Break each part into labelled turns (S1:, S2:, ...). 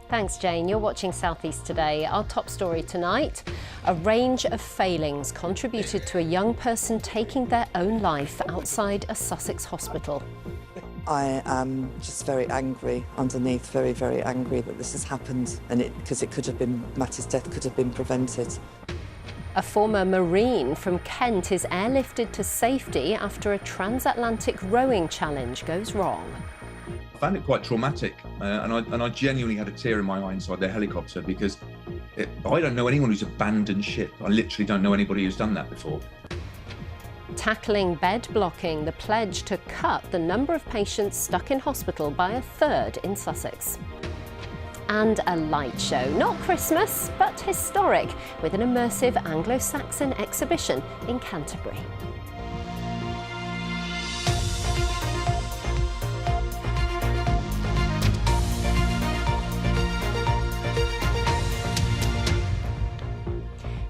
S1: Thanks, Jane. You're watching South East Today. Our top story tonight, a range of failings contributed to a young person taking their own life outside a Sussex hospital.
S2: I am just very angry underneath, very, very angry that this has happened, and because it could have been, Matty's death could have been prevented.
S1: A former Marine from Kent is airlifted to safety after a transatlantic rowing challenge goes wrong.
S3: I found it quite traumatic, and I genuinely had a tear in my eye inside the helicopter because I don't know anyone who's abandoned ship. I literally don't know anybody who's done that before.
S1: Tackling bed blocking, the pledge to cut the number of patients stuck in hospital by a third in Sussex. And a light show, not Christmas, but historic, with an immersive Anglo-Saxon exhibition in Canterbury.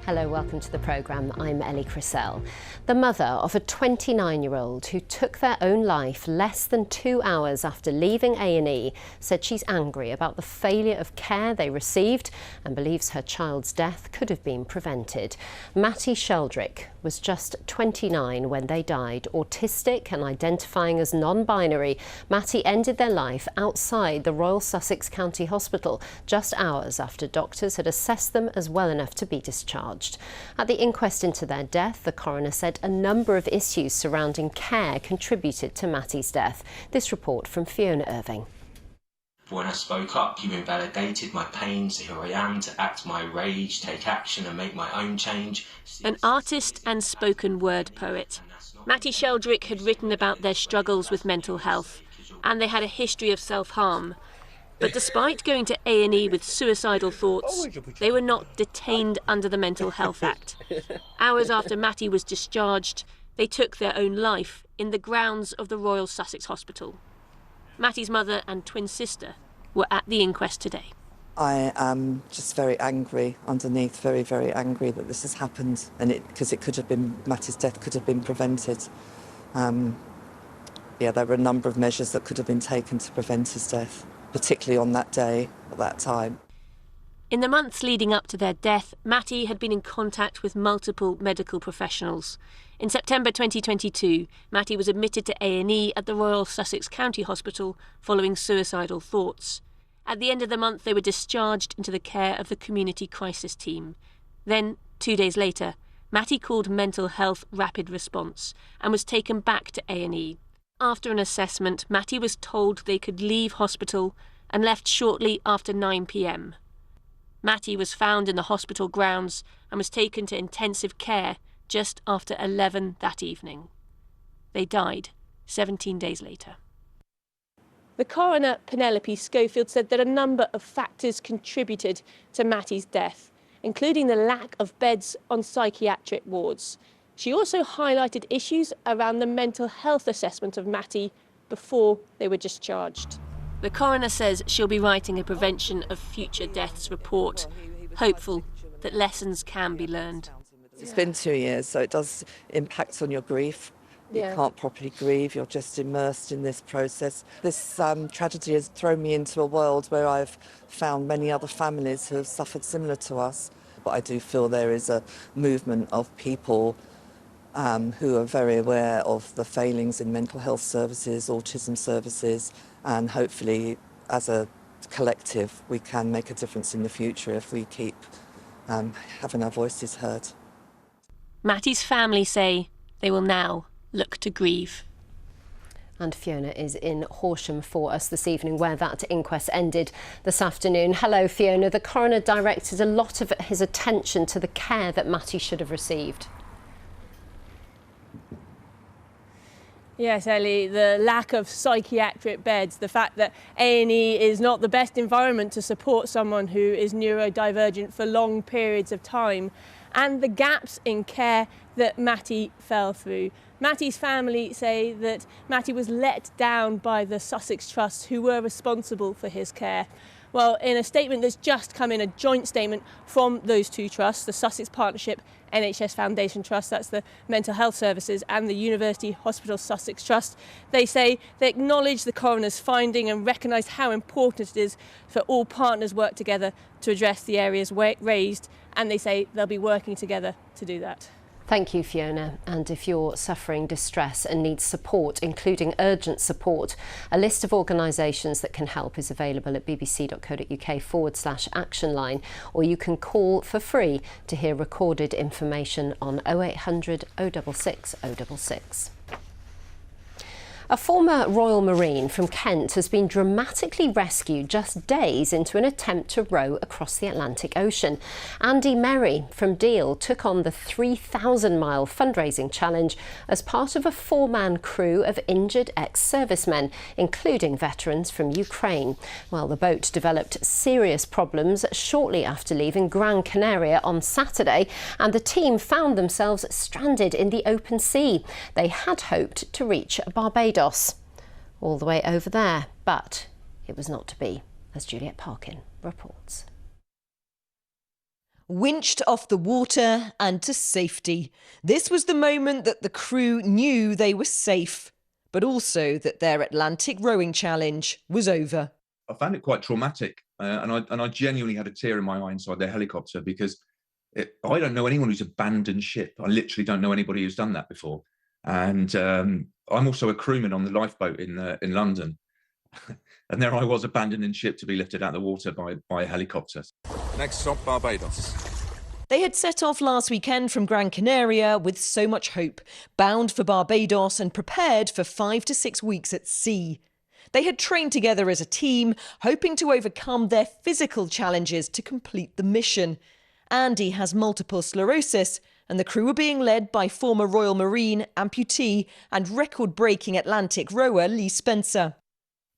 S1: Hello, welcome to the programme. I'm Ellie Crisell. The mother of a 29-year-old who took their own life less than 2 hours after leaving A&E said she's angry about the failure of care they received and believes her child's death could have been prevented. Matty Sheldrick was just 29 when they died. Autistic and identifying as non-binary, Matty ended their life outside the Royal Sussex County Hospital just hours after doctors had assessed them as well enough to be discharged. At the inquest into their death, the coroner said a number of issues surrounding care contributed to Matty's death. This report from Fiona Irving.
S4: When I spoke up, you invalidated my pain, so here I am to act my rage, take action and make my own change.
S5: An artist and spoken word poet, Matty Sheldrick had written about their struggles with mental health, and they had a history of self-harm. But despite going to A&E with suicidal thoughts, they were not detained under the Mental Health Act. Hours after Matty was discharged, they took their own life in the grounds of the Royal Sussex Hospital. Matty's mother and twin sister were at the inquest today.
S2: I am just very angry underneath, very, very angry that this has happened, and because it could have been, Matty's death could have been prevented. There were a number of measures that could have been taken to prevent his death, particularly on that day, at that time.
S5: In the months leading up to their death, Matty had been in contact with multiple medical professionals. In September 2022, Matty was admitted to A&E at the Royal Sussex County Hospital following suicidal thoughts. At the end of the month, they were discharged into the care of the Community Crisis Team. Then, 2 days later, Matty called Mental Health Rapid Response and was taken back to A&E. After an assessment, Matty was told they could leave hospital and left shortly after 9 p.m. Matty was found in the hospital grounds and was taken to intensive care just after 11 that evening. They died 17 days later. The coroner, Penelope Schofield, said that a number of factors contributed to Matty's death, including the lack of beds on psychiatric wards. She also highlighted issues around the mental health assessment of Matty before they were discharged. The coroner says she'll be writing a prevention of future deaths report, hopeful that lessons can be learned.
S2: It's been 2 years, so it does impact on your grief. You can't properly grieve, you're just immersed in this process. This tragedy has thrown me into a world where I've found many other families who have suffered similar to us. But I do feel there is a movement of people who are very aware of the failings in mental health services, autism services, and hopefully as a collective we can make a difference in the future if we keep having our voices heard.
S5: Matty's family say they will now look to grieve.
S1: And Fiona is in Horsham for us this evening, where that inquest ended this afternoon. Hello, Fiona. The coroner directed a lot of his attention to the care that Matty should have received.
S6: Yes, Ellie, the lack of psychiatric beds, the fact that A&E is not the best environment to support someone who is neurodivergent for long periods of time, and the gaps in care that Matty fell through. Matty's family say that Matty was let down by the Sussex Trust, who were responsible for his care. Well, in a statement that's just come in, a joint statement from those two trusts, the Sussex Partnership NHS Foundation Trust, that's the Mental Health Services, and the University Hospital Sussex Trust, they say they acknowledge the coroner's finding and recognise how important it is for all partners work together to address the areas raised, and they say they'll be working together to do that.
S1: Thank you, Fiona. And if you're suffering distress and need support, including urgent support, a list of organisations that can help is available at bbc.co.uk/action line, or you can call for free to hear recorded information on 0800 066 066. A former Royal Marine from Kent has been dramatically rescued just days into an attempt to row across the Atlantic Ocean. Andy Merry from Deal took on the 3,000-mile fundraising challenge as part of a four-man crew of injured ex-servicemen, including veterans from Ukraine. Well, the boat developed serious problems shortly after leaving Gran Canaria on Saturday, and the team found themselves stranded in the open sea. They had hoped to reach Barbados, all the way over there, but it was not to be, as Juliet Parkin reports.
S7: Winched off the water and to safety. This was the moment that the crew knew they were safe, but also that their Atlantic rowing challenge was over.
S3: I found it quite traumatic, and I genuinely had a tear in my eye inside their helicopter, because I don't know anyone who's abandoned ship. I literally don't know anybody who's done that before. And I'm also a crewman on the lifeboat in London, and there I was, abandoning ship to be lifted out of the water by a helicopter.
S8: Next stop, Barbados.
S7: They had set off last weekend from Gran Canaria with so much hope, bound for Barbados and prepared for 5 to 6 weeks at sea. They had trained together as a team, hoping to overcome their physical challenges to complete the mission. Andy has multiple sclerosis, and the crew were being led by former Royal Marine, amputee and record-breaking Atlantic rower Lee Spencer.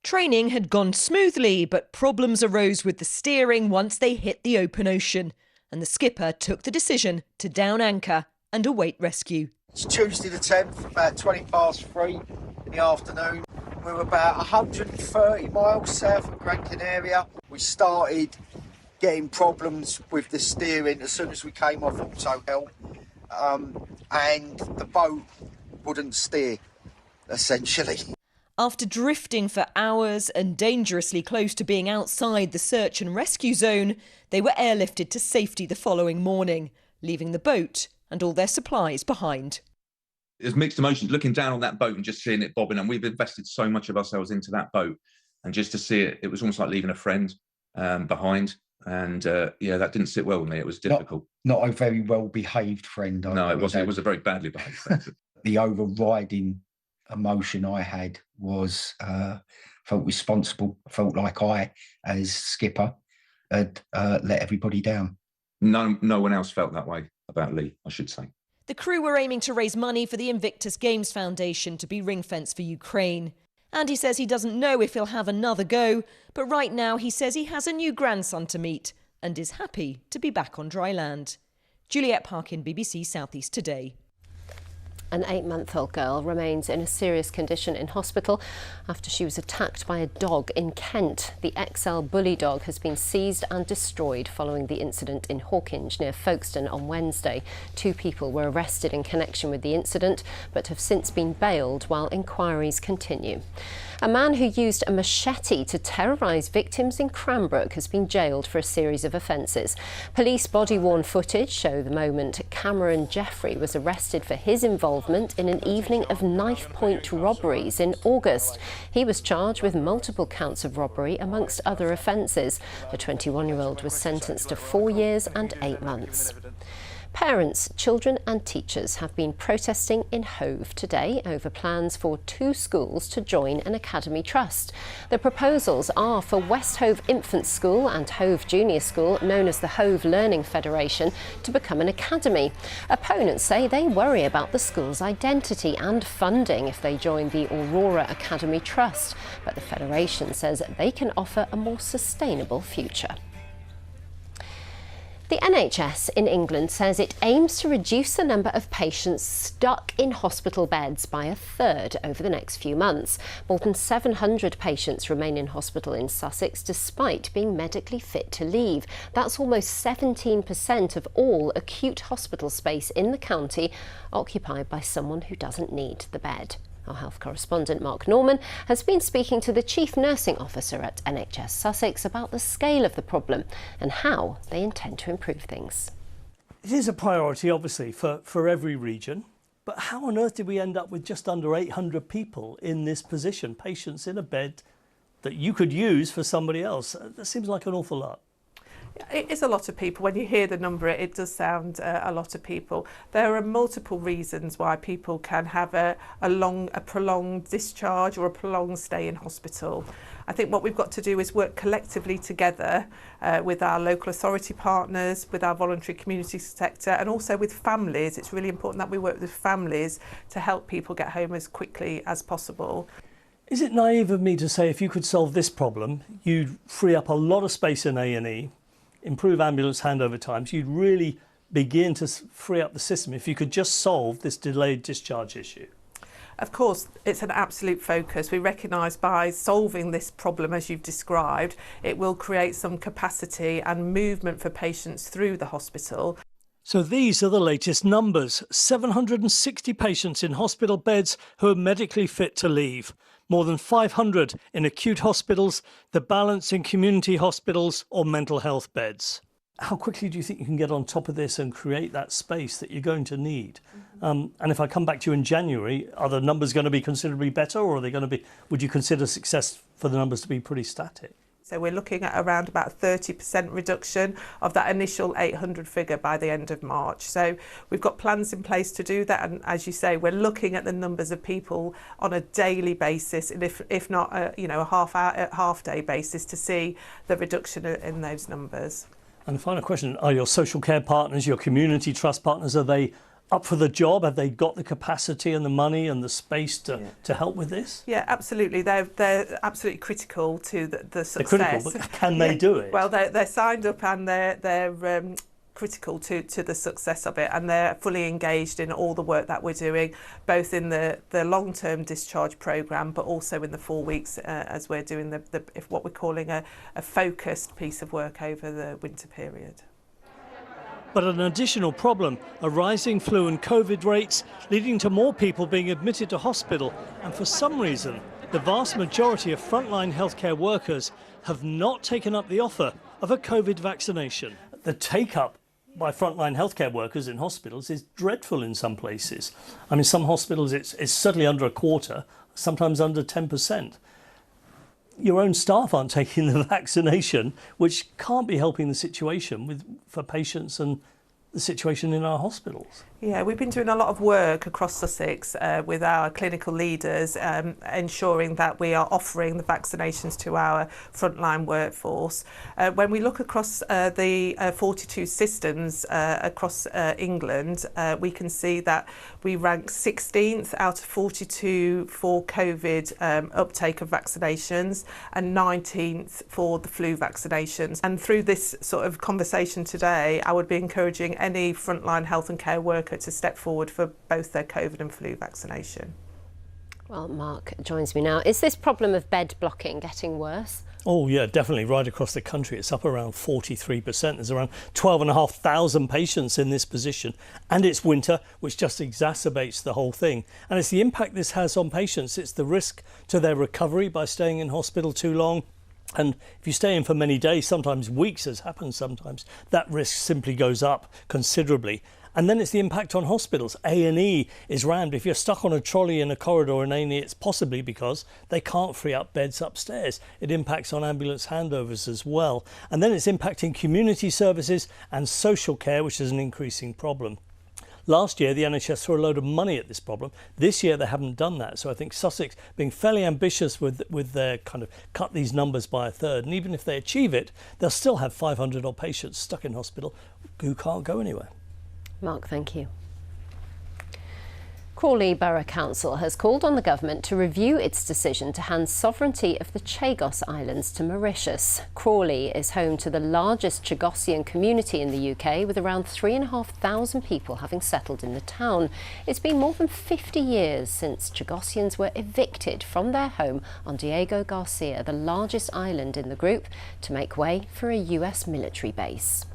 S7: Training had gone smoothly, but problems arose with the steering once they hit the open ocean, and the skipper took the decision to down anchor and await rescue.
S9: It's Tuesday the 10th, about 3:20 in the afternoon. We were about 130 miles south of Gran Canaria. We started getting problems with the steering as soon as we came off auto help, and the boat wouldn't steer, essentially.
S7: After drifting for hours and dangerously close to being outside the search and rescue zone, they were airlifted to safety the following morning, leaving the boat and all their supplies behind.
S3: There's mixed emotions looking down on that boat and just seeing it bobbing, and we've invested so much of ourselves into that boat, and just to see it was almost like leaving a friend behind. And yeah, that didn't sit well with me. It was difficult.
S10: Not a very well behaved friend.
S3: No, it wasn't. It was a very badly behaved friend.
S10: The overriding emotion I had was felt responsible. I felt like I, as skipper, had let everybody down.
S3: No one else felt that way about Lee, I should say.
S7: The crew were aiming to raise money for the Invictus Games Foundation to be ring-fenced for Ukraine. Andy says he doesn't know if he'll have another go, but right now he says he has a new grandson to meet and is happy to be back on dry land. Juliet Parkin, BBC South East Today.
S1: An 8-month-old girl remains in a serious condition in hospital after she was attacked by a dog in Kent. The XL bully dog has been seized and destroyed following the incident in Hawkinge near Folkestone on Wednesday. 2 people were arrested in connection with the incident but have since been bailed while inquiries continue. A man who used a machete to terrorise victims in Cranbrook has been jailed for a series of offences. Police body-worn footage show the moment Cameron Jeffrey was arrested for his involvement in an evening of knife-point robberies in August. He was charged with multiple counts of robbery amongst other offences. The 21-year-old was sentenced to 4 years and 8 months. Parents, children and teachers have been protesting in Hove today over plans for 2 schools to join an academy trust. The proposals are for West Hove Infant School and Hove Junior School, known as the Hove Learning Federation, to become an academy. Opponents say they worry about the school's identity and funding if they join the Aurora Academy Trust, but the Federation says they can offer a more sustainable future. The NHS in England says it aims to reduce the number of patients stuck in hospital beds by a third over the next few months. More than 700 patients remain in hospital in Sussex despite being medically fit to leave. That's almost 17% of all acute hospital space in the county occupied by someone who doesn't need the bed. Our health correspondent Mark Norman has been speaking to the Chief Nursing Officer at NHS Sussex about the scale of the problem and how they intend to improve things.
S11: It is a priority, obviously, for every region, but how on earth did we end up with just under 800 people in this position, patients in a bed that you could use for somebody else? That seems like an awful lot.
S12: It is a lot of people. When you hear the number, it does sound a lot of people. There are multiple reasons why people can have a prolonged discharge or a prolonged stay in hospital. I think what we've got to do is work collectively together with our local authority partners, with our voluntary community sector, and also with families. It's really important that we work with families to help people get home as quickly as possible.
S11: Is it naive of me to say if you could solve this problem, you'd free up a lot of space in A&E, improve ambulance handover times, you'd really begin to free up the system if you could just solve this delayed discharge issue?
S12: Of course, it's an absolute focus. We recognise by solving this problem, as you've described, it will create some capacity and movement for patients through the hospital.
S11: So these are the latest numbers. 760 patients in hospital beds who are medically fit to leave. More than 500 in acute hospitals, the balance in community hospitals or mental health beds. How quickly do you think you can get on top of this and create that space that you're going to need? And if I come back to you in January, are the numbers going to be considerably better, or are they going to be, would you consider success for the numbers to be pretty static?
S12: So we're looking at around about 30% reduction of that initial 800 figure by the end of March. So we've got plans in place to do that. And as you say, we're looking at the numbers of people on a daily basis, and if not, a half day basis to see the reduction in those numbers.
S11: And the final question, are your social care partners, your community trust partners, are they up for the job? Have they got the capacity and the money and the space to help with this?
S12: Yeah, absolutely. They're absolutely critical to the success.
S11: They're critical, but can they do it?
S12: Well, they're signed up and they're critical to the success of it, and they're fully engaged in all the work that we're doing, both in the long-term discharge programme, but also in the 4 weeks as we're doing what we're calling a focused piece of work over the winter period.
S11: But an additional problem, a rising flu and COVID rates, leading to more people being admitted to hospital. And for some reason, the vast majority of frontline healthcare workers have not taken up the offer of a COVID vaccination. The take-up by frontline healthcare workers in hospitals is dreadful in some places. I mean, some hospitals it's certainly under a quarter, sometimes under 10%. Your own staff aren't taking the vaccination, which can't be helping the situation for patients and the situation in our hospitals.
S12: Yeah, we've been doing a lot of work across Sussex with our clinical leaders, ensuring that we are offering the vaccinations to our frontline workforce. When we look across the 42 systems across England, we can see that we rank 16th out of 42 for COVID uptake of vaccinations and 19th for the flu vaccinations. And through this sort of conversation today, I would be encouraging any frontline health and care worker to step forward for both their COVID and flu vaccination.
S1: Well, Mark joins me now. Is this problem of bed blocking getting worse?
S11: Oh yeah, definitely. Right across the country, it's up around 43%. There's around 12,500 patients in this position, and it's winter, which just exacerbates the whole thing. And it's the impact this has on patients. It's the risk to their recovery by staying in hospital too long. And if you stay in for many days, sometimes weeks, as happens sometimes, that risk simply goes up considerably. And then it's the impact on hospitals. A&E is rammed. If you're stuck on a trolley in a corridor in A&E, it's possibly because they can't free up beds upstairs. It impacts on ambulance handovers as well. And then it's impacting community services and social care, which is an increasing problem. Last year, the NHS threw a load of money at this problem. This year, they haven't done that. So I think Sussex, being fairly ambitious with their kind of cut these numbers by a third, and even if they achieve it, they'll still have 500 odd patients stuck in hospital who can't go anywhere.
S1: Mark, thank you. Crawley Borough Council has called on the government to review its decision to hand sovereignty of the Chagos Islands to Mauritius. Crawley is home to the largest Chagossian community in the UK, with around 3,500 people having settled in the town. It's been more than 50 years since Chagossians were evicted from their home on Diego Garcia, the largest island in the group, to make way for a US military base.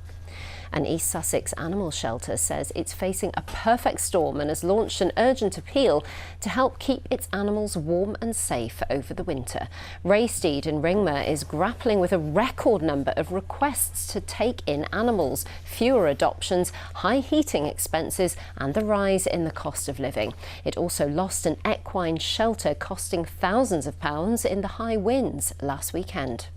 S1: An East Sussex animal shelter says it's facing a perfect storm and has launched an urgent appeal to help keep its animals warm and safe over the winter. Raysteed in Ringmer is grappling with a record number of requests to take in animals, fewer adoptions, high heating expenses and the rise in the cost of living. It also lost an equine shelter costing thousands of pounds in the high winds last weekend.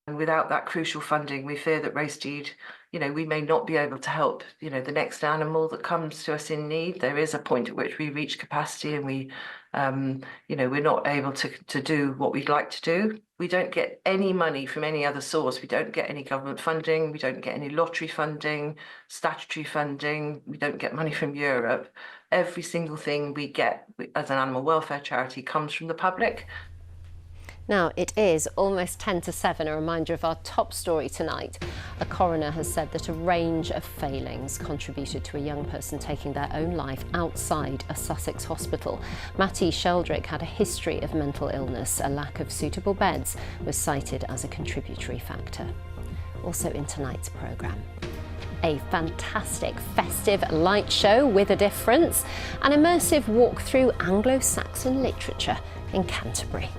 S2: And without that crucial funding, we fear that Raysteed, we may not be able to help, the next animal that comes to us in need. There is a point at which we reach capacity and we, we're not able to do what we'd like to do. We don't get any money from any other source. We don't get any government funding. We don't get any lottery funding, statutory funding. We don't get money from Europe. Every single thing we get as an animal welfare charity comes from the public.
S1: Now, it is almost 10 to 7, a reminder of our top story tonight. A coroner has said that a range of failings contributed to a young person taking their own life outside a Sussex hospital. Matty Sheldrick had a history of mental illness. A lack of suitable beds was cited as a contributory factor. Also in tonight's programme, a fantastic festive light show with a difference, an immersive walk through Anglo-Saxon literature in Canterbury.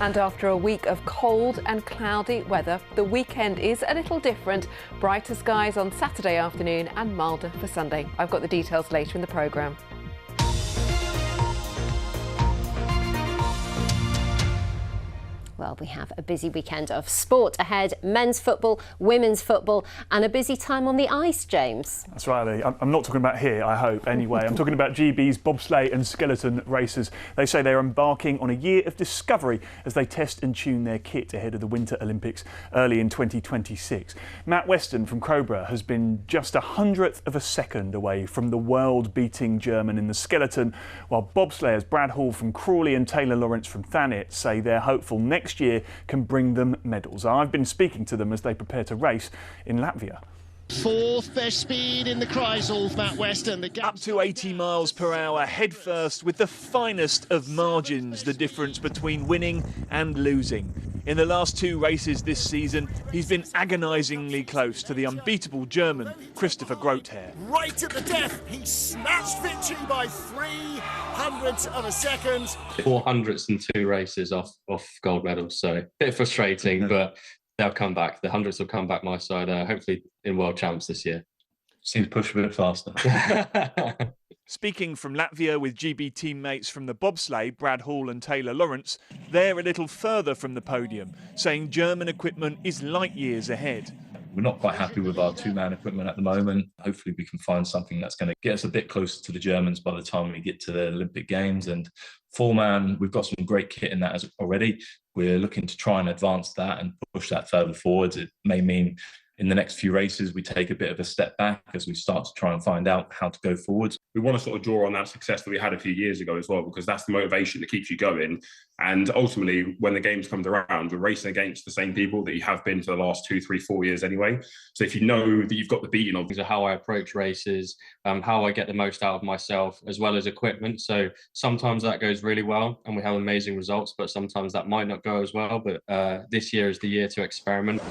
S13: And after a week of cold and cloudy weather, the weekend is a little different. Brighter skies on Saturday afternoon and milder for Sunday. I've got the details later in the programme.
S1: Well, we have a busy weekend of sport ahead, men's football, women's football, and a busy time on the ice, James.
S14: That's right, Ali. I'm not talking about here, I hope, anyway. I'm talking about GB's bobsleigh and skeleton racers. They say they're embarking on a year of discovery as they test and tune their kit ahead of the Winter Olympics early in 2026. Matt Weston from Crowborough has been just 100th of a second away from the world-beating German in the skeleton, while bobsleighers Brad Hall from Crawley and Taylor Lawrence from Thanet say they're hopeful next year can bring them medals. I've been speaking to them as they prepare to race in Latvia.
S15: Fourth best speed in the Kreisel, Matt Weston.
S14: Up to 80 miles per hour, head first with the finest of margins, the difference between winning and losing. In the last two races this season, he's been agonisingly close to the unbeatable German Christopher Grothair.
S15: Right at the death, he snatched victory by 300ths of a second.
S16: 400ths in two races off gold medals, so a bit frustrating, but they'll come back. The hundreds will come back my side, hopefully in World Champs this year.
S3: Seems push a bit faster.
S14: Speaking from Latvia with GB teammates from the bobsleigh, Brad Hall and Taylor Lawrence, they're a little further from the podium, saying German equipment is light years ahead.
S3: We're not quite happy with our two-man equipment at the moment. Hopefully we can find something that's going to get us a bit closer to the Germans by the time we get to the Olympic Games. And four-man, we've got some great kit in that already. We're looking to try and advance that and push that further forwards. It may mean in the next few races we take a bit of a step back as we start to try and find out how to go forwards.
S17: We want to sort of draw on that success that we had a few years ago as well, because that's the motivation that keeps you going. And ultimately, when the games come around, we're racing against the same people that you have been for the last 2, 3, 4 years anyway. So if you know that you've got the beating of
S16: how I approach races, how I get the most out of myself, as well as equipment. So sometimes that goes really well and we have amazing results, but sometimes that might not go as well. But this year is the year to experiment.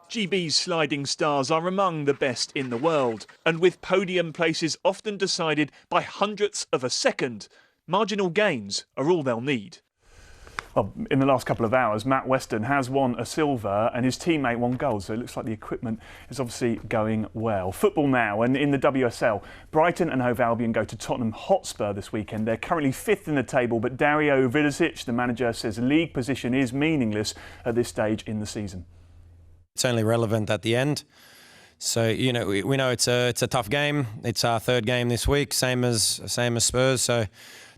S14: GB's sliding stars are among the best in the world, and with podium places often decided by hundredths of a second, marginal gains are all they'll need. Well, in the last couple of hours, Matt Weston has won a silver and his teammate won gold, so it looks like the equipment is obviously going well. Football now, and in the WSL, Brighton and Hove Albion go to Tottenham Hotspur this weekend. They're currently 5th in the table, but Dario Vidosic, the manager, says league position is meaningless at this stage in the season.
S18: It's only relevant at the end. So, we know it's a tough game. It's our third game this week, same as Spurs. So,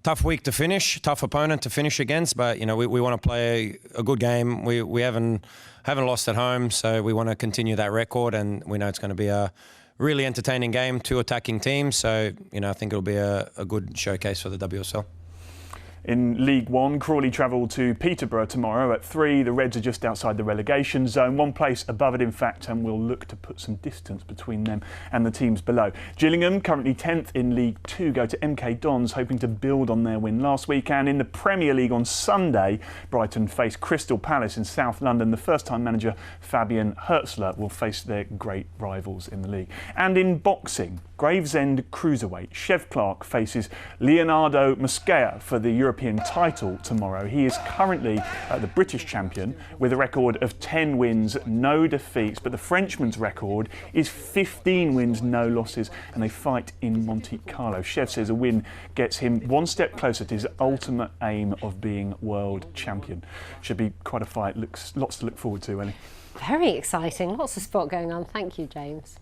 S18: tough week to finish, tough opponent to finish against. But, we want to play a good game. We haven't lost at home, so we want to continue that record. And we know it's going to be a really entertaining game, 2 attacking teams. So, I think it'll be a good showcase for the WSL.
S14: In League One, Crawley travel to Peterborough tomorrow at 3. The Reds are just outside the relegation zone, 1 place above it in fact, and will look to put some distance between them and the teams below. Gillingham, currently 10th in League 2, go to MK Dons, hoping to build on their win last week. And in the Premier League on Sunday, Brighton face Crystal Palace in South London. The first-time manager Fabian Hertzler will face their great rivals in the league. And in boxing, Gravesend Cruiserweight, Chev Clark faces Leonardo Mosquera for the European title tomorrow. He is currently the British champion with a record of 10 wins, no defeats, but the Frenchman's record is 15 wins, no losses, and they fight in Monte Carlo. Chev says a win gets him 1 step closer to his ultimate aim of being world champion. Should be quite a fight. Lots to look forward to, Ellie.
S1: Very exciting. Lots of sport going on. Thank you, James.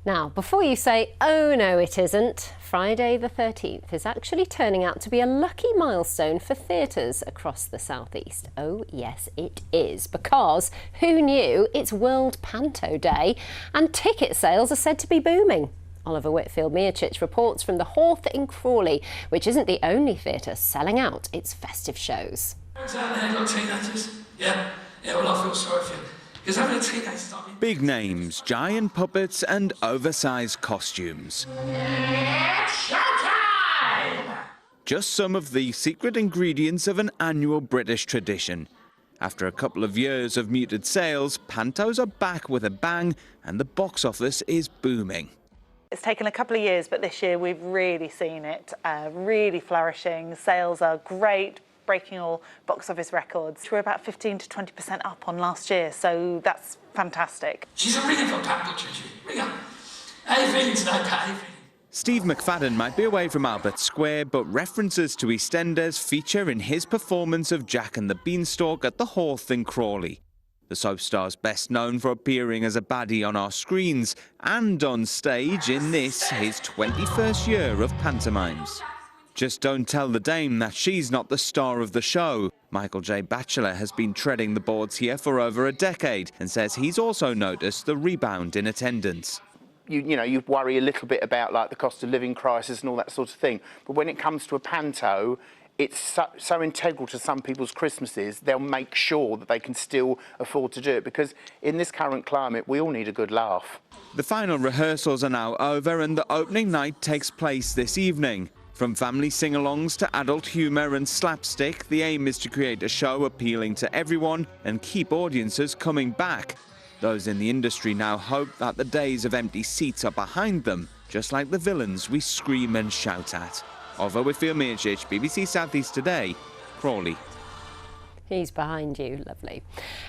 S1: Now, before you say, oh no it isn't, Friday the 13th is actually turning out to be a lucky milestone for theatres across the southeast. Oh yes it is, because who knew, it's World Panto Day and ticket sales are said to be booming. Oliver Whitfield-Miocic reports from the Horth in Crawley, which isn't the only theatre selling out its festive shows.
S19: Out there got teenagers? Yeah, well I feel sorry for you. Because having a teenager...
S20: Big names, giant puppets and oversized costumes.
S19: Showtime!
S20: Just some of the secret ingredients of an annual British tradition. After a couple of years of muted sales, pantos are back with a bang and the box office is booming.
S21: It's taken a couple of years, but this year we've really seen it really flourishing. Sales are great, breaking all box office records. We're about 15 to 20% up on last year, so that's fantastic.
S19: She's a ringing for Pat, butcher, ring her. How you feeling today, Pat? How you feeling?
S20: Steve McFadden might be away from Albert Square, but references to EastEnders feature in his performance of Jack and the Beanstalk at the Horth in Crawley. The soap star's best known for appearing as a baddie on our screens and on stage in this, his 21st year of pantomimes. Just don't tell the dame that she's not the star of the show. Michael J. Batchelor has been treading the boards here for over a decade and says he's also noticed the rebound in attendance.
S22: You worry a little bit about like the cost of living crisis and all that sort of thing. But when it comes to a panto, it's so integral to some people's Christmases, they'll make sure that they can still afford to do it, because in this current climate, we all need a good laugh.
S20: The final rehearsals are now over and the opening night takes place this evening. From family sing-alongs to adult humour and slapstick, the aim is to create a show appealing to everyone and keep audiences coming back. Those in the industry now hope that the days of empty seats are behind them, just like the villains we scream and shout at. Oliver Whitfield-Miocic, BBC South East Today, Crawley.
S1: He's behind you, lovely.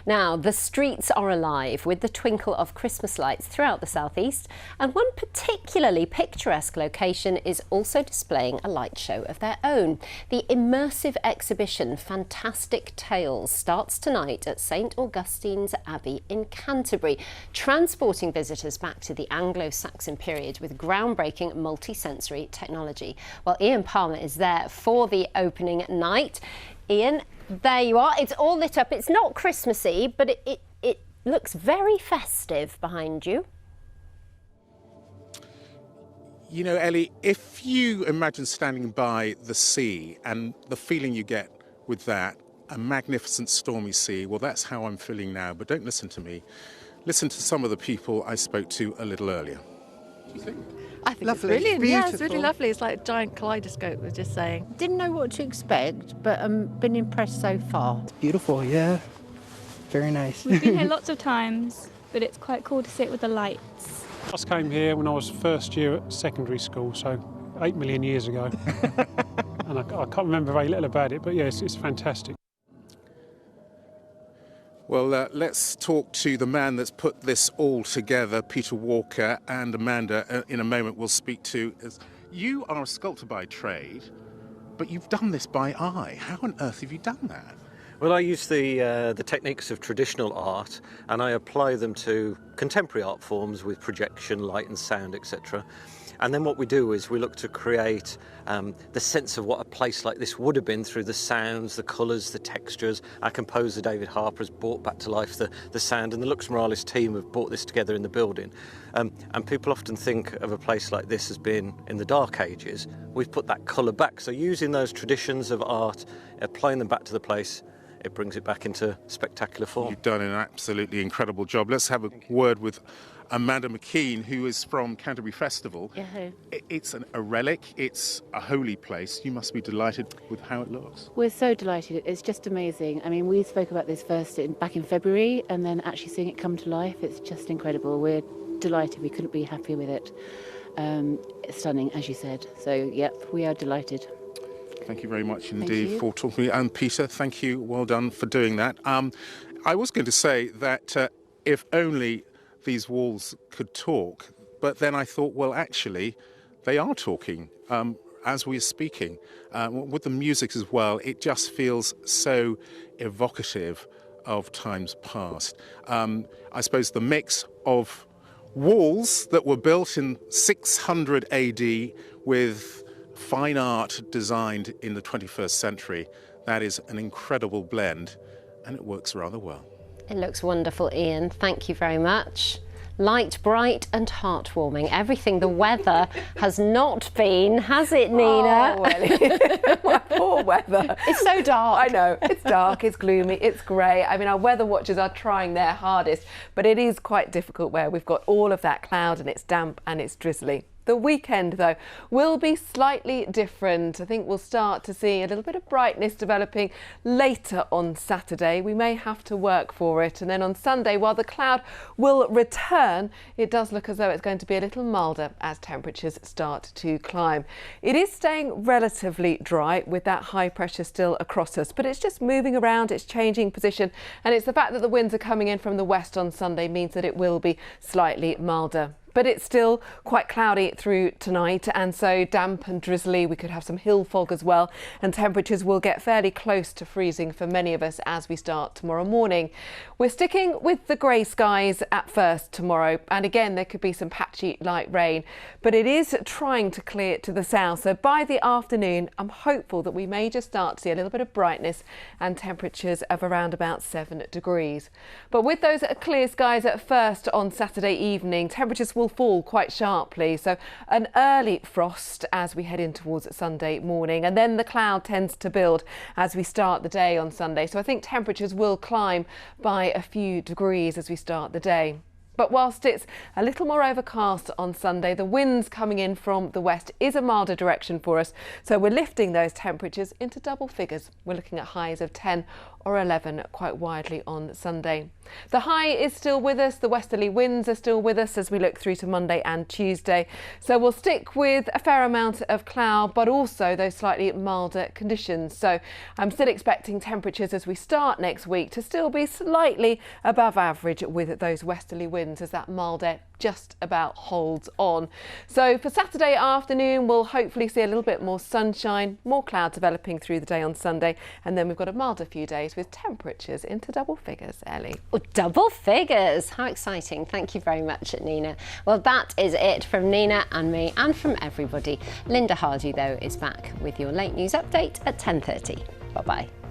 S1: Now, the streets are alive with the twinkle of Christmas lights throughout the southeast, and one particularly picturesque location is also displaying a light show of their own. The immersive exhibition Fantastic Tales starts tonight at St Augustine's Abbey in Canterbury, transporting visitors back to the Anglo-Saxon period with groundbreaking multi-sensory technology. Well, Ian Palmer is there for the opening night. Ian, there you are. It's all lit up. It's not Christmassy, but it looks very festive behind you.
S23: You know, Ellie, if you imagine standing by the sea and the feeling you get with that, a magnificent stormy sea, well, that's how I'm feeling now. But don't listen to me. Listen to some of the people I spoke to a little earlier. What do you think?
S24: I think
S23: Lovely.
S24: it's brilliant.
S23: Beautiful.
S24: Yeah, it's really lovely. It's like a giant kaleidoscope, we're just saying.
S25: Didn't know what to expect, but been impressed so far.
S26: It's beautiful, yeah. Very nice.
S27: We've been here lots of times, but it's quite cool to sit with the lights.
S28: I just came here when I was first year at secondary school, so 8 million years ago. And I can't remember very little about it, but yes, it's fantastic.
S23: Well, let's talk to the man that's put this all together, Peter Walker, and Amanda in a moment we'll speak to. You are a sculptor by trade, but you've done this by eye. How on earth have you done that?
S29: Well, I use the techniques of traditional art and I apply them to contemporary art forms with projection, light and sound, etc. And then what we do is we look to create the sense of what a place like this would have been through the sounds, the colours, the textures. Our composer David Harper has brought back to life the sound, and the Lux Moralis team have brought this together in the building. And people often think of a place like this as being in the Dark Ages. We've put that colour back, so using those traditions of art, applying them back to the place, it brings it back into spectacular form.
S23: You've done an absolutely incredible job. Let's have a word with Amanda McKean, who is from Canterbury Festival.
S25: Yeah.
S23: It's a relic, it's a holy place. You must be delighted with how it looks.
S25: We're so delighted. It's just amazing. I mean, we spoke about this first back in February, and then actually seeing it come to life, it's just incredible. We're delighted. We couldn't be happier with it. It's stunning, as you said. So, yep, we are delighted.
S23: Thank you very much indeed for talking to me. And Peter, thank you. Well done for doing that. I was going to say that if only these walls could talk, but then I thought, well, actually, they are talking as we're speaking. With the music as well, it just feels so evocative of times past. I suppose the mix of walls that were built in 600 AD with fine art designed in the 21st century, that is an incredible blend, and it works rather well.
S1: It looks wonderful, Ian. Thank you very much. Light, bright and heartwarming. Everything the weather has not been, has it, Nina?
S13: Oh, well, my poor weather.
S1: It's so dark.
S13: I know, it's dark, it's gloomy, it's grey. I mean, our weather watchers are trying their hardest, but it is quite difficult where we've got all of that cloud and it's damp and it's drizzly. The weekend, though, will be slightly different. I think we'll start to see a little bit of brightness developing later on Saturday. We may have to work for it. And then on Sunday, while the cloud will return, it does look as though it's going to be a little milder as temperatures start to climb. It is staying relatively dry with that high pressure still across us, but it's just moving around, it's changing position. And it's the fact that the winds are coming in from the west on Sunday means that it will be slightly milder. But it's still quite cloudy through tonight, and so damp and drizzly. We could have some hill fog as well, and temperatures will get fairly close to freezing for many of us as we start tomorrow morning. We're sticking with the grey skies at first tomorrow, and again there could be some patchy light rain, but it is trying to clear to the south. So by the afternoon, I'm hopeful that we may just start to see a little bit of brightness and temperatures of around about 7 degrees. But with those clear skies at first on Saturday evening, temperatures will fall quite sharply, so an early frost as we head in towards Sunday morning, and then the cloud tends to build as we start the day on Sunday, so I think temperatures will climb by a few degrees as we start the day. But whilst it's a little more overcast on Sunday, the winds coming in from the west is a milder direction for us, so we're lifting those temperatures into double figures. We're looking at highs of 10 or 11 quite widely on Sunday. The high is still with us, the westerly winds are still with us as we look through to Monday and Tuesday. So we'll stick with a fair amount of cloud, but also those slightly milder conditions. So I'm still expecting temperatures as we start next week to still be slightly above average with those westerly winds as that mild air just about holds on. So for Saturday afternoon, we'll hopefully see a little bit more sunshine, more cloud developing through the day on Sunday, and then we've got a milder few days with temperatures into double figures, Ellie.
S1: Oh, double figures! How exciting. Thank you very much, Nina. Well, that is it from Nina and me and from everybody. Linda Hardy, though, is back with your late news update at 10:30. Bye-bye.